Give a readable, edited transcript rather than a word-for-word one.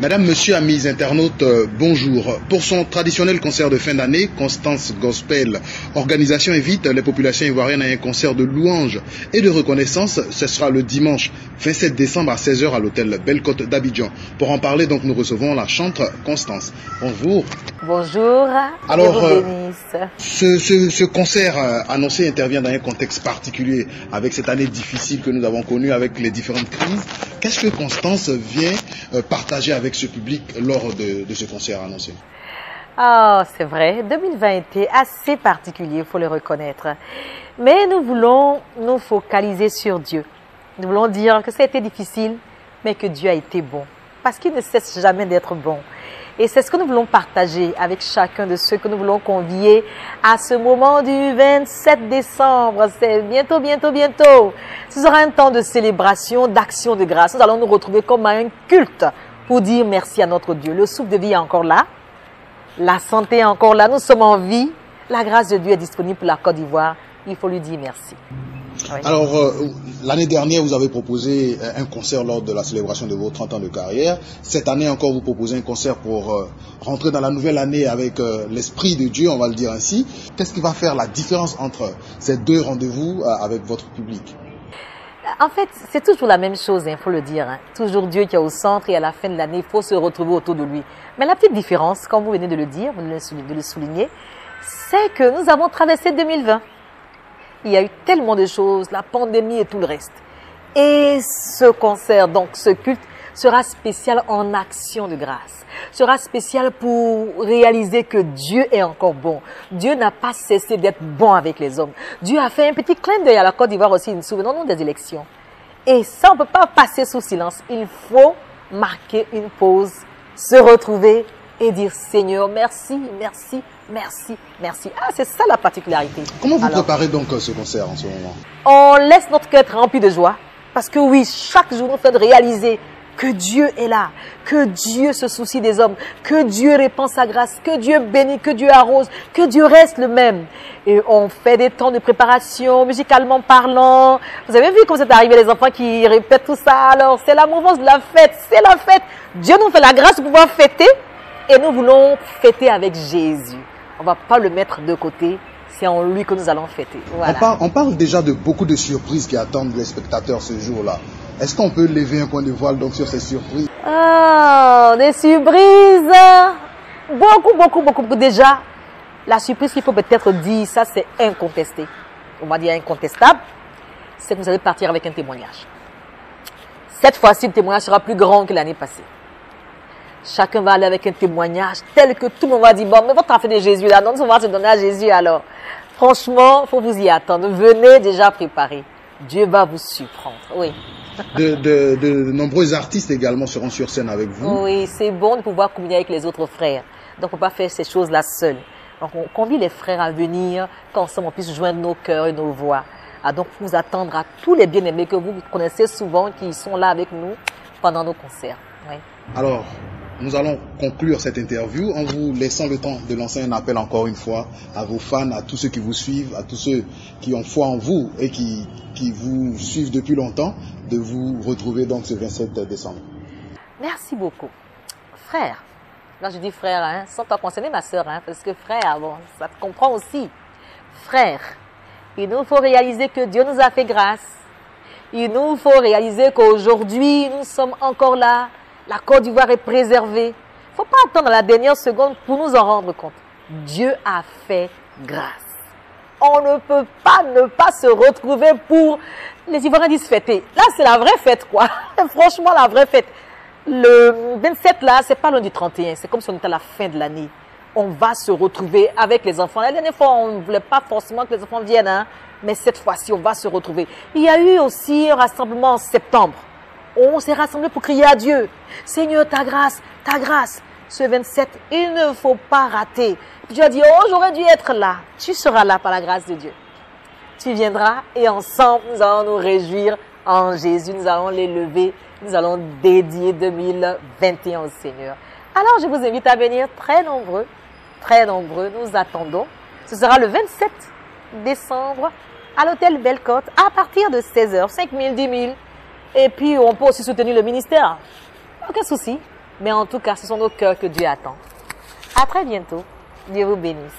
Madame, monsieur, amis internautes, bonjour. Pour son traditionnel concert de fin d'année, Constance Gospel Organisation invite les populations ivoiriennes à un concert de louanges et de reconnaissance. Ce sera le dimanche 27 décembre à 16 h à l'hôtel Belle-Côte d'Abidjan. Pour en parler, donc, nous recevons la chantre Constance. Bonjour. Bonjour. Alors, ce concert annoncé intervient dans un contexte particulier avec cette année difficile que nous avons connue avec les différentes crises. Qu'est-ce que Constance vient partager avec ce public lors de ce concert annoncé? Ah, c'est vrai, 2020 était assez particulier, il faut le reconnaître. Mais nous voulons nous focaliser sur Dieu. Nous voulons dire que ça a été difficile, mais que Dieu a été bon. Parce qu'il ne cesse jamais d'être bon. Et c'est ce que nous voulons partager avec chacun de ceux que nous voulons convier à ce moment du 27 décembre. C'est bientôt, bientôt, bientôt. Ce sera un temps de célébration, d'action de grâce. Nous allons nous retrouver comme à un culte pour dire merci à notre Dieu. Le souffle de vie est encore là. La santé est encore là. Nous sommes en vie. La grâce de Dieu est disponible pour la Côte d'Ivoire. Il faut lui dire merci. Oui. Alors, l'année dernière, vous avez proposé un concert lors de la célébration de vos 30 ans de carrière. Cette année encore, vous proposez un concert pour rentrer dans la nouvelle année avec l'Esprit de Dieu, on va le dire ainsi. Qu'est-ce qui va faire la différence entre ces deux rendez-vous avec votre public? En fait, c'est toujours la même chose, il faut le dire. Toujours Dieu qui est au centre et à la fin de l'année, il faut se retrouver autour de lui. Mais la petite différence, comme vous venez de le dire, de le souligner, c'est que nous avons traversé 2020. Il y a eu tellement de choses, la pandémie et tout le reste. Et ce concert, donc ce culte, sera spécial en action de grâce. Sera spécial pour réaliser que Dieu est encore bon. Dieu n'a pas cessé d'être bon avec les hommes. Dieu a fait un petit clin d'œil à la Côte d'Ivoire aussi, souvenons-nous des élections. Et ça, on ne peut pas passer sous silence. Il faut marquer une pause, se retrouver et dire Seigneur, merci, merci, merci, merci. Ah, c'est ça la particularité. Comment vous préparez donc ce concert en ce moment? On laisse notre cœur être rempli de joie. Parce que oui, chaque jour nous fait de réaliser que Dieu est là, que Dieu se soucie des hommes, que Dieu répand sa grâce, que Dieu bénit, que Dieu arrose, que Dieu reste le même. Et on fait des temps de préparation, musicalement parlant. Vous avez vu comment c'est arrivé, les enfants qui répètent tout ça. Alors, c'est la mouvance de la fête, c'est la fête. Dieu nous fait la grâce de pouvoir fêter et nous voulons fêter avec Jésus. On ne va pas le mettre de côté. C'est en lui que nous allons fêter. Voilà. On parle déjà de beaucoup de surprises qui attendent les spectateurs ce jour-là. Est-ce qu'on peut lever un point de voile donc sur ces surprises? Ah, des surprises. Beaucoup. Déjà, la surprise qu'il faut peut-être dire, ça c'est incontesté. On va dire incontestable, c'est que vous allez partir avec un témoignage. Cette fois-ci, le témoignage sera plus grand que l'année passée. Chacun va aller avec un témoignage tel que tout le monde va dire, bon, mais votre affaire de Jésus là, non, on va se donner à Jésus alors. Franchement, il faut vous y attendre. Venez déjà préparer. Dieu va vous surprendre, oui. De nombreux artistes également seront sur scène avec vous. Oui, c'est bon de pouvoir communier avec les autres frères. Donc, on ne peut pas faire ces choses-là seuls. Donc, on convie les frères à venir, qu'ensemble on puisse joindre nos cœurs et nos voix. Ah, donc, vous attendre à tous les bien-aimés que vous connaissez souvent, qui sont là avec nous pendant nos concerts. Oui. Alors, nous allons conclure cette interview en vous laissant le temps de lancer un appel encore une fois à vos fans, à tous ceux qui vous suivent, à tous ceux qui ont foi en vous et qui vous suivent depuis longtemps, de vous retrouver donc ce 27 décembre. Merci beaucoup. Frère, là je dis frère, hein, sans t'en concerner ma soeur, hein, parce que frère, bon, ça te comprend aussi. Frère, il nous faut réaliser que Dieu nous a fait grâce. Il nous faut réaliser qu'aujourd'hui, nous sommes encore là. La Côte d'Ivoire est préservée. Il ne faut pas attendre la dernière seconde pour nous en rendre compte. Dieu a fait grâce. On ne peut pas ne pas se retrouver pour... Les Ivoiriens disent fêter. Là, c'est la vraie fête, quoi. Franchement, la vraie fête. Le 27, là, c'est pas loin du 31. C'est comme si on était à la fin de l'année. On va se retrouver avec les enfants. La dernière fois, on ne voulait pas forcément que les enfants viennent, hein. Mais cette fois-ci, on va se retrouver. Il y a eu aussi un rassemblement en septembre. On s'est rassemblés pour crier à Dieu. Seigneur, ta grâce, ta grâce. Ce 27, il ne faut pas rater. Dieu a dit, oh, j'aurais dû être là. Tu seras là par la grâce de Dieu. Tu viendras et ensemble, nous allons nous réjouir en Jésus. Nous allons l'élever. Nous allons dédier 2021 au Seigneur. Alors, je vous invite à venir très nombreux. Très nombreux. Nous attendons. Ce sera le 27 décembre à l'hôtel Belle-Côte à partir de 16 h. 5 000, 10 000. Et puis, on peut aussi soutenir le ministère. Aucun souci. Mais en tout cas, ce sont nos cœurs que Dieu attend. À très bientôt. Dieu vous bénisse.